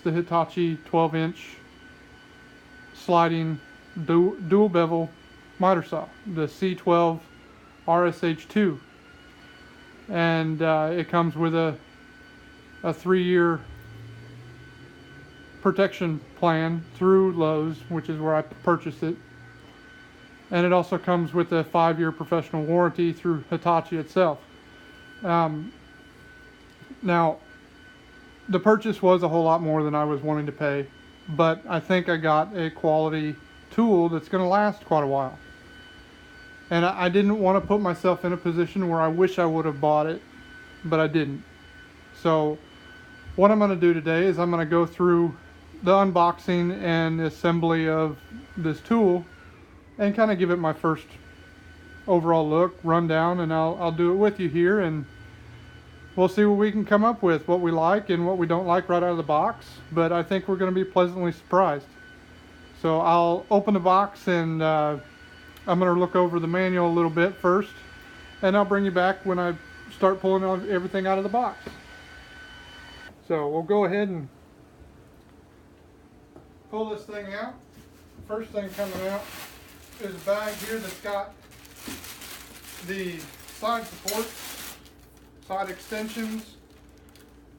the Hitachi 12-inch sliding dual bevel miter saw, the C12RSH2, and it comes with a 3-year protection plan through Lowe's, which is where I purchased it, and it also comes with a 5-year professional warranty through Hitachi itself. Now, the purchase was a whole lot more than I was wanting to pay, but I think I got a quality tool that's going to last quite a while. And I didn't want to put myself in a position where I wish I would have bought it, but I didn't. So what I'm going to do today is I'm going to go through the unboxing and assembly of this tool and kind of give it my first overall look, rundown, and I'll do it with you here, and we'll see what we can come up with, what we like and what we don't like right out of the box. But I think we're going to be pleasantly surprised. So I'll open the box, and I'm going to look over the manual a little bit first, and I'll bring you back when I start pulling everything out of the box. So we'll go ahead and pull this thing out. First thing coming out is a bag here that's got the side supports, side extensions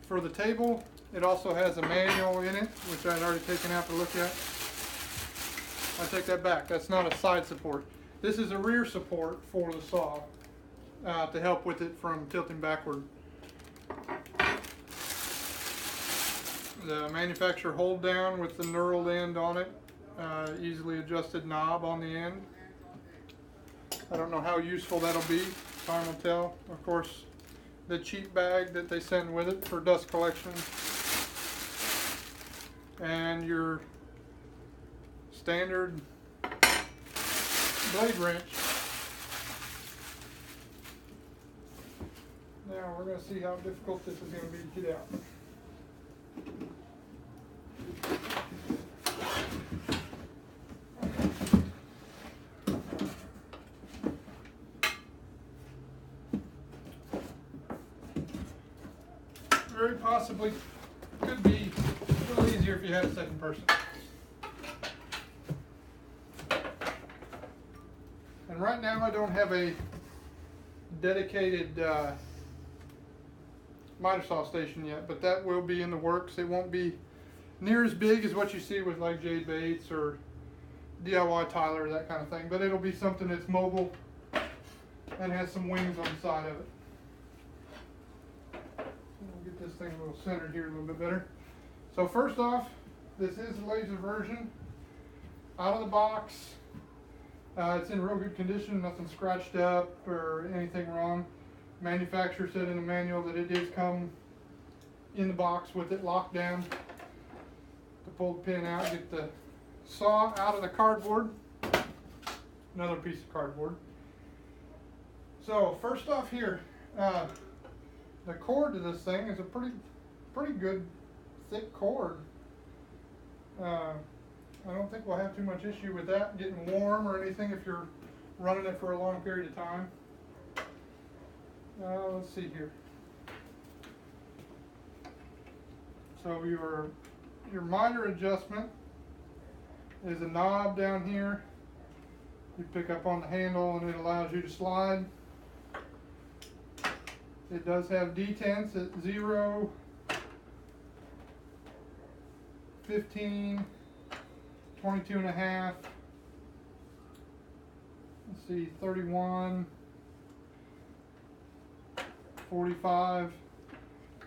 for the table. It also has a manual in it, which I'd already taken out to look at. I take that back. That's not a side support. This is a rear support for the saw to help with it from tilting backward. The manufacturer hold down with the knurled end on it, easily adjusted knob on the end. I don't know how useful that'll be, time will tell. Of course, the cheap bag that they send with it for dust collection, and your standard blade wrench. Now we're going to see how difficult this is going to be to get out. Very possibly could be a little easier if you had a second person. And right now I don't have a dedicated miter saw station yet, but that will be in the works. It won't be near as big as what you see with like Jade Baits or DIY Tyler, that kind of thing, but it'll be something that's mobile and has some wings on the side of it. We'll get this thing a little centered here a little bit better. So first off, this is the laser version. Out of the box, it's in real good condition, nothing scratched up or anything wrong. Manufacturer said in the manual that it did come in the box with it locked down. To pull the pin out, get the saw out of the cardboard. Another piece of cardboard. So first off here, the cord to this thing is a pretty good thick cord. I don't think we'll have too much issue with that getting warm or anything if you're running it for a long period of time. Let's see here. So your miter adjustment is a knob down here. You pick up on the handle and it allows you to slide. It does have detents at 0, 15, 22.5, let's see, 31, 45,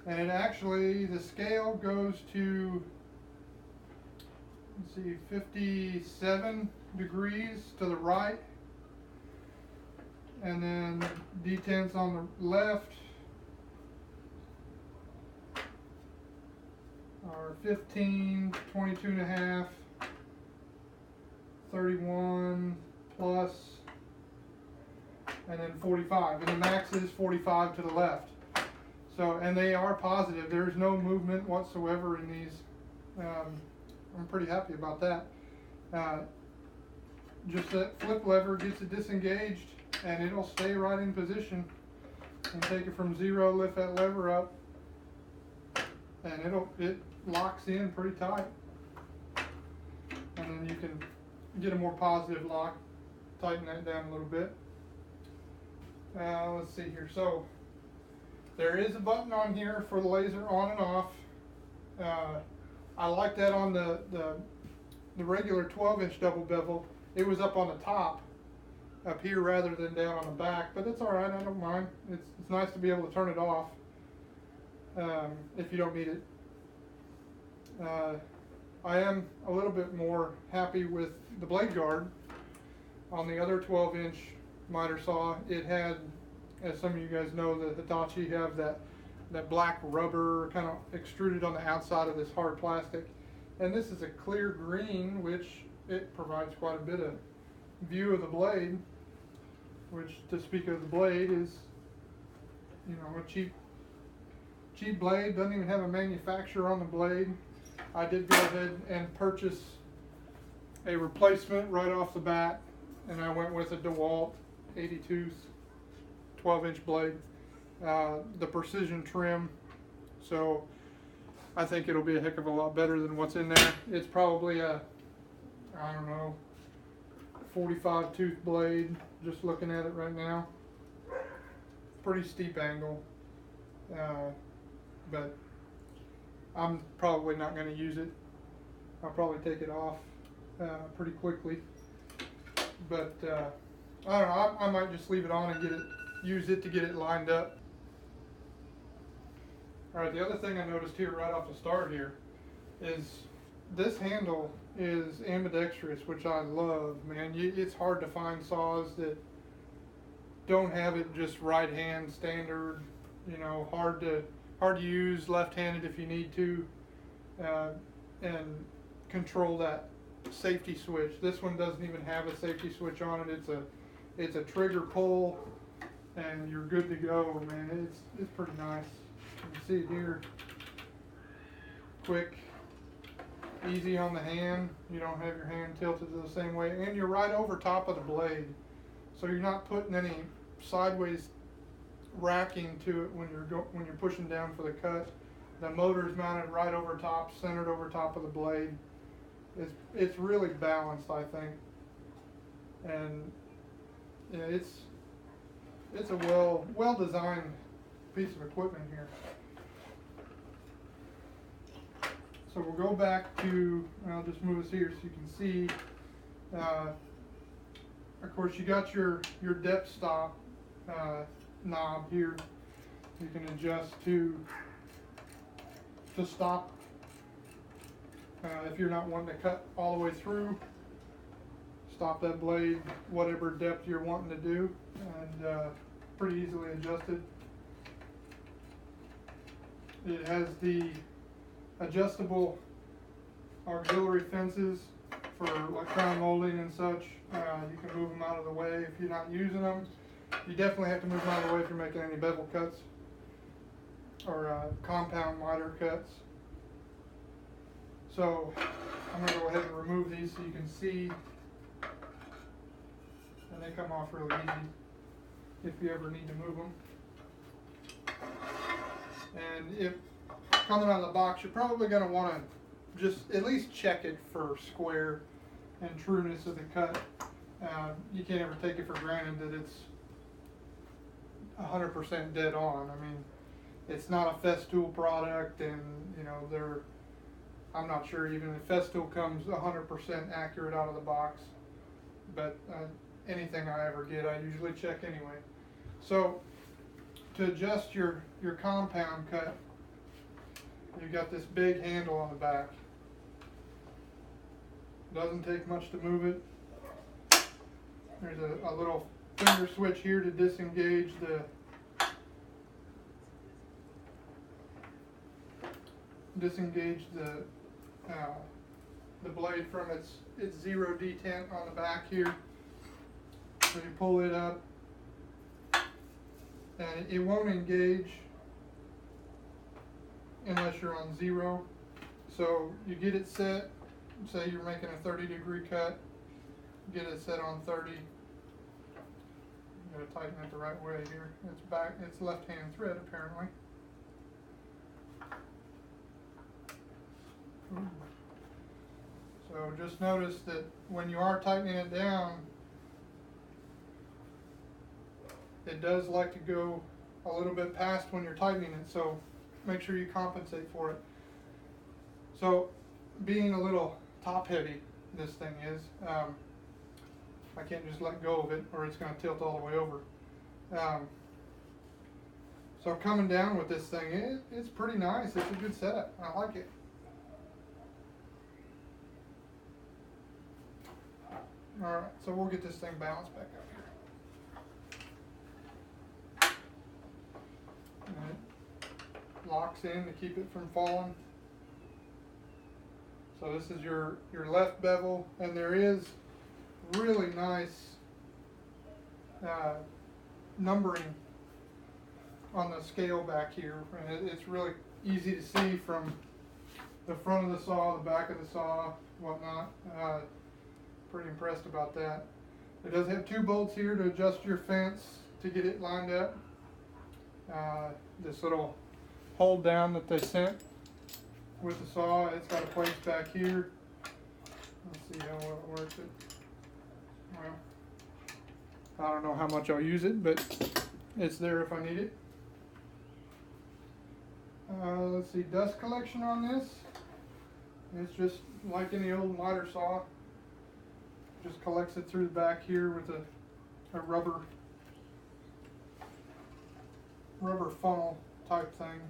and it actually, the scale goes to, let's see, 57 degrees to the right, and then detents on the left are 15, 22.5, 31 plus, and then 45, and the max is 45 to the left. So, and they are positive. There's no movement whatsoever in these. I'm pretty happy about that. Just that flip lever gets it disengaged, and it'll stay right in position. And take it from 0, lift that lever up, and it locks in pretty tight. And then you can get a more positive lock, tighten that down a little bit. Let's see here. So there is a button on here for the laser on and off. I like that on the regular 12-inch double bevel. It was up on the top, up here rather than down on the back, but that's all right. I don't mind. It's nice to be able to turn it off if you don't need it. I am a little bit more happy with the blade guard. On the other 12-inch miter saw, it had, as some of you guys know, the Hitachi have that black rubber kind of extruded on the outside of this hard plastic. And this is a clear green, which it provides quite a bit of view of the blade, which, to speak of the blade, is, you know, a cheap blade. Doesn't even have a manufacturer on the blade. I did go ahead and purchase a replacement right off the bat, and I went with a DeWalt 82's 12-inch blade, the precision trim. So I think it'll be a heck of a lot better than what's in there. It's probably a, I don't know, 45 tooth blade, just looking at it right now. Pretty steep angle, but I'm probably not going to use it. I'll probably take it off pretty quickly. But I don't know, I might just leave it on and use it to get it lined up. Alright, the other thing I noticed here right off the start here is this handle is ambidextrous, which I love, man. It's hard to find saws that don't have it just right hand standard, you know, hard to use left-handed if you need to, and control that safety switch. This one doesn't even have a safety switch on it. It's a trigger pull, and you're good to go, man. It's pretty nice. You can see it here. Quick, easy on the hand. You don't have your hand tilted the same way, and you're right over top of the blade, so you're not putting any sideways racking to it when you're pushing down for the cut. The motor is mounted right over top, centered over top of the blade. It's really balanced, I think, and yeah, it's a well designed piece of equipment here. So we'll go back to, I'll just move us here so you can see. Of course, you got your depth stop knob here. You can adjust to stop if you're not wanting to cut all the way through. Stop that blade whatever depth you're wanting to do, and pretty easily adjusted. It has the adjustable auxiliary fences for like crown molding and such. You can move them out of the way if you're not using them. You definitely have to move them out of the way if you're making any bevel cuts or compound miter cuts. So I'm going to go ahead and remove these so you can see, and they come off really easy if you ever need to move them. And if coming out of the box, you're probably going to want to just at least check it for square and trueness of the cut. You can't ever take it for granted that it's 100% dead on. I mean, it's not a Festool product, and you know, I'm not sure even if Festool comes 100% accurate out of the box, but anything I ever get, I usually check anyway. So to adjust your compound cut, you've got this big handle on the back. Doesn't take much to move it. There's a little finger switch here to disengage the blade from its zero detent on the back here. So you pull it up, and it won't engage unless you're on zero. So you get it set, say you're making a 30-degree cut, get it set on 30. You gotta tighten it the right way here. It's left-hand thread apparently. So just notice that when you are tightening it down, it does like to go a little bit past when you're tightening it, so make sure you compensate for it. So being a little top heavy, this thing is, I can't just let go of it or it's going to tilt all the way over. So coming down with this thing, it's pretty nice. It's a good setup. I like it. Alright, so we'll get this thing balanced back up here. And it locks in to keep it from falling. So this is your left bevel, and there is really nice numbering on the scale back here, and it's really easy to see from the front of the saw, the back of the saw, whatnot. Pretty impressed about that. It does have 2 bolts here to adjust your fence to get it lined up. This little hold down that they sent with the saw, it's got a place back here. Let's see how well it works. Well, I don't know how much I'll use it, but it's there if I need it. Let's see, dust collection on this. It's just like any old miter saw. Just collects it through the back here with a rubber funnel type thing.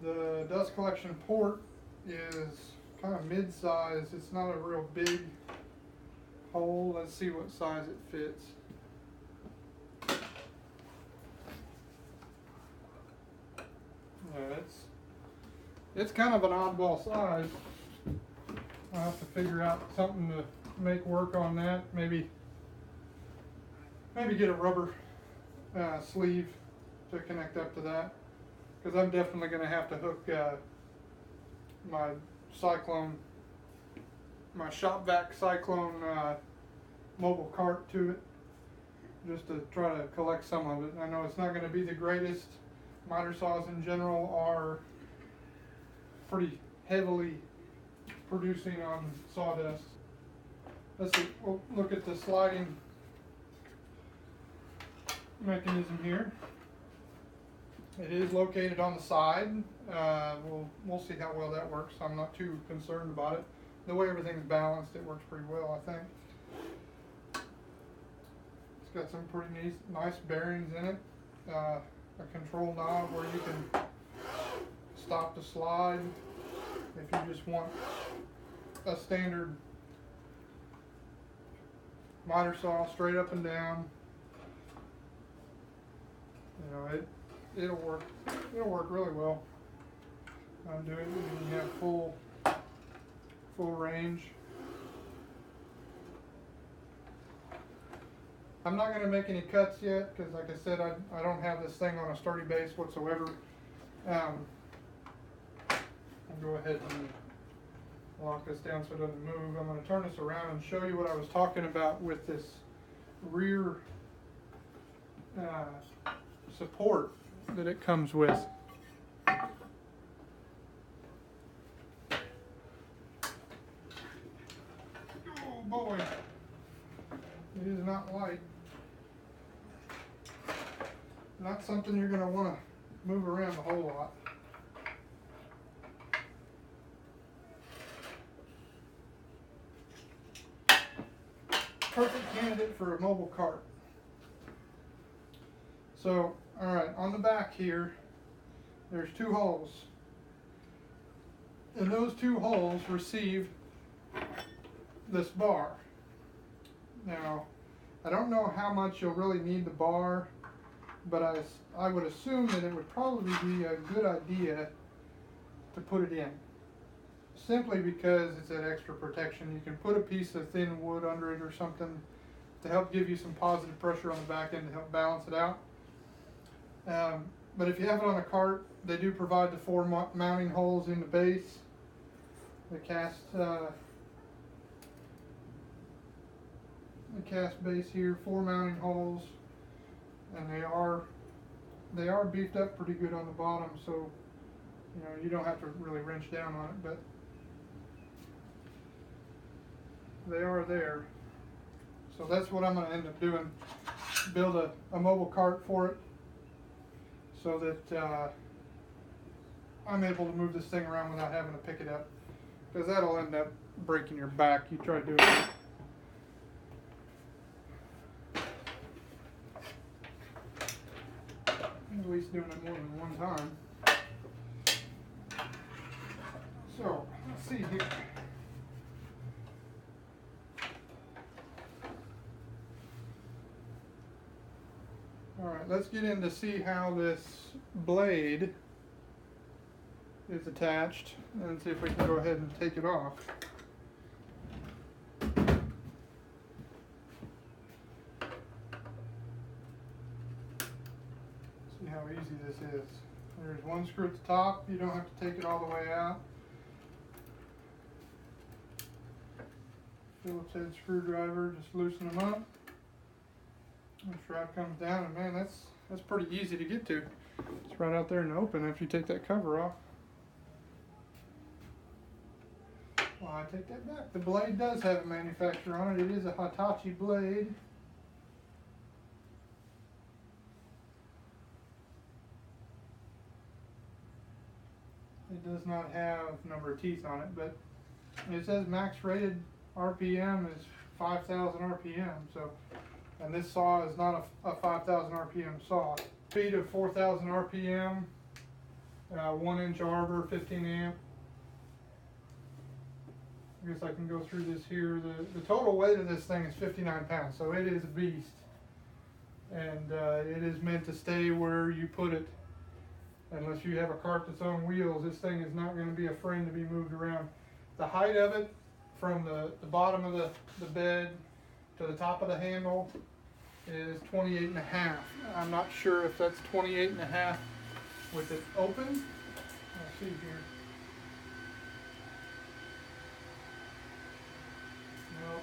The dust collection port is kind of mid-size. It's not a real big hole. Let's see what size it fits. Yeah, it's kind of an oddball size. I'll have to figure out something to make work on that. Maybe get a rubber sleeve to connect up to that, because I'm definitely going to have to hook my shop vac Cyclone mobile cart to it, just to try to collect some of it. I know it's not going to be the greatest. Miter saws in general are pretty heavily producing on sawdust. Let's see, we'll look at the sliding mechanism here. It is located on the side. We'll see how well that works. I'm not too concerned about it. The way everything's balanced, it works pretty well, I think. It's got some pretty nice bearings in it. A control knob where you can stop the slide if you just want a standard miter saw straight up and down. You know, it'll work really well. Do it when you have full range. I'm not going to make any cuts yet because, like I said, I don't have this thing on a sturdy base whatsoever. I'll go ahead and lock this down so it doesn't move. I'm going to turn this around and show you what I was talking about with this rear support that it comes with. Oh boy, it is not light. Not something you're going to want to move around a whole lot. Perfect candidate for a mobile cart. So, alright, on the back here, there's 2 holes. And those 2 holes receive this bar. Now, I don't know how much you'll really need the bar, but I would assume that it would probably be a good idea to put it in. Simply because it's that extra protection. You can put a piece of thin wood under it or something to help give you some positive pressure on the back end to help balance it out. But if you have it on a cart, they do provide the 4 mounting holes in the base. The cast base here, 4 mounting holes, and they are beefed up pretty good on the bottom, so You know, you don't have to really wrench down on it, but they are there. So that's what I'm going to end up doing, build a mobile cart for it so that I'm able to move this thing around without having to pick it up, because that'll end up breaking your back. You try to do it. At least doing it more than one time. So, let's see here. Alright, let's get in to see how this blade is attached and see if we can go ahead and take it off. See how easy this is. There's one screw at the top. You don't have to take it all the way out. Phillips head screwdriver, just loosen them up. The strap comes down, and man, that's pretty easy to get to. It's right out there in the open after you take that cover off. Well, I take that back. The blade does have a manufacturer on it. It is a Hitachi blade. It does not have number of teeth on it, but it says max rated RPM is 5,000 RPM. So, and this saw is not a 5,000 RPM saw. Speed of 4,000 RPM, 1-inch arbor, 15 amp. I guess I can go through this here. The total weight of this thing is 59 pounds, so it is a beast. And it is meant to stay where you put it. Unless you have a cart that's on wheels, this thing is not going to be a friend to be moved around. The height of it, from the bottom of the bed to the top of the handle, is 28.5. I'm not sure if that's 28.5 with it open. Let's see here. No.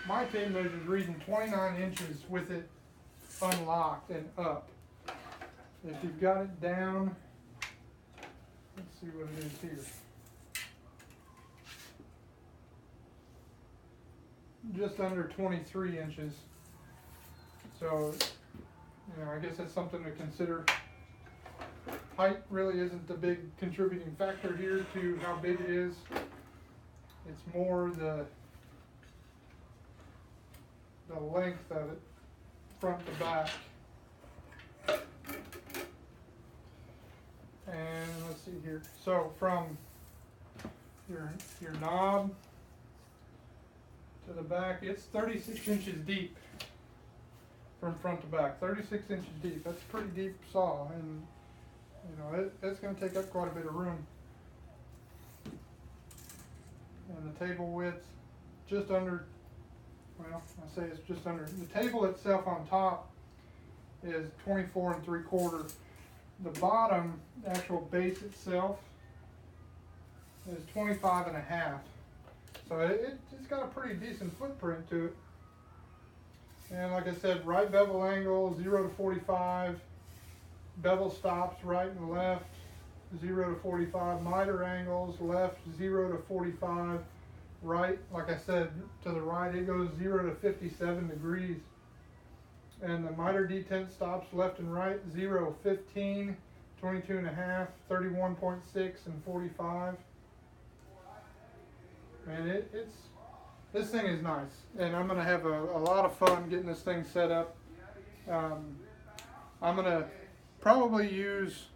My tape measure is reading 29 inches with it unlocked and up. If you've got it down, let's see what it is here. Just under 23 inches. So, you know, I guess that's something to consider. Height really isn't the big contributing factor here to how big it is. It's more the length of it, front to back. And let's see here. So from your knob to the back, it's 36 inches deep from front to back. 36 inches deep. That's a pretty deep saw, and you know it's going to take up quite a bit of room. And the table width, just under. Well, I say it's just under. The table itself on top is 24 3/4. The bottom, the actual base itself, is 25.5. So it's got a pretty decent footprint to it. And like I said, right bevel angle, 0 to 45. Bevel stops right and left, 0 to 45. Miter angles, left 0 to 45. Right, like I said, to the right it goes 0 to 57 degrees. And the miter detent stops left and right, 0, 15, 22.5, 31.6, and 45. Man, this thing is nice, and I'm going to have a lot of fun getting this thing set up. I'm going to probably use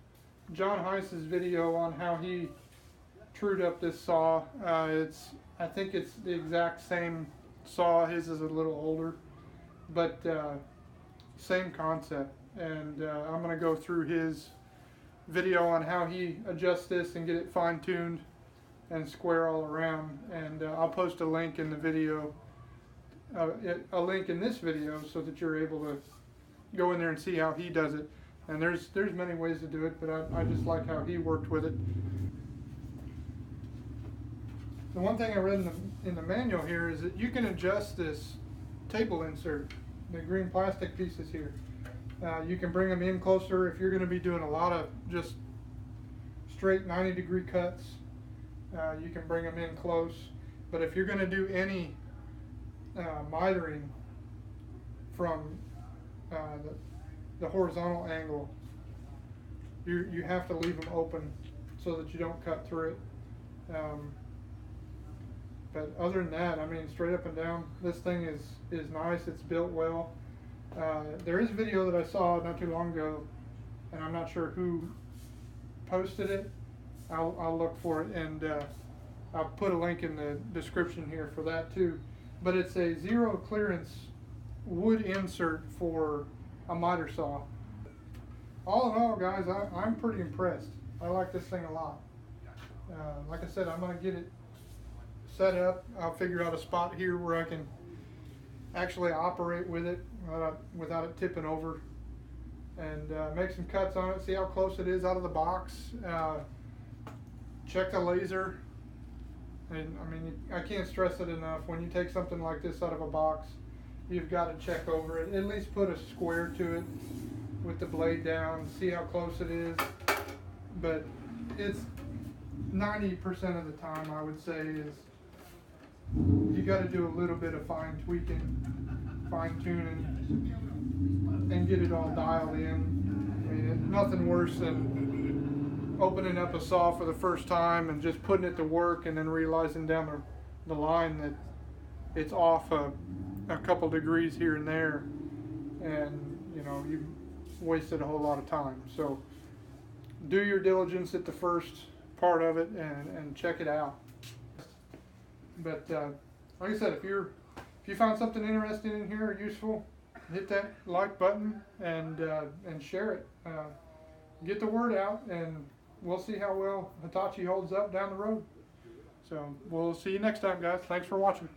John Heisz's video on how he trued up this saw. I think it's the exact same saw. His is a little older, but same concept. And I'm going to go through his video on how he adjusts this and get it fine-tuned and square all around. And I'll post a link in the video, a link in this video, so that you're able to go in there and see how he does it. And there's many ways to do it, but I just like how he worked with it. The one thing I read in the manual here is that you can adjust this table insert, the green plastic pieces here. You can bring them in closer if you're going to be doing a lot of just straight 90-degree cuts, you can bring them in close. But if you're going to do any mitering from the horizontal angle, you have to leave them open so that you don't cut through it. But other than that, I mean, straight up and down, this thing is nice. It's built well. There is a video that I saw not too long ago, and I'm not sure who posted it. I'll look for it, and I'll put a link in the description here for that too. But it's a zero clearance wood insert for a miter saw. All in all, guys, I'm pretty impressed. I like this thing a lot. Like I said, I'm going to get it set up. I'll figure out a spot here where I can actually operate with it without it tipping over, and make some cuts on it, see how close it is out of the box. Check the laser. And I mean, I can't stress it enough. When you take something like this out of a box, you've got to check over it. At least put a square to it with the blade down, see how close it is. But it's 90% of the time, I would say, is you got to do a little bit of fine tweaking, fine tuning, and get it all dialed in. I mean, nothing worse than opening up a saw for the first time and just putting it to work and then realizing down the line that it's off a couple degrees here and there, and you know, you've wasted a whole lot of time. So do your diligence at the first part of it and check it out. But like I said, if you found something interesting in here or useful, hit that like button and share it. Get the word out, and we'll see how well Hitachi holds up down the road. So we'll see you next time, guys. Thanks for watching.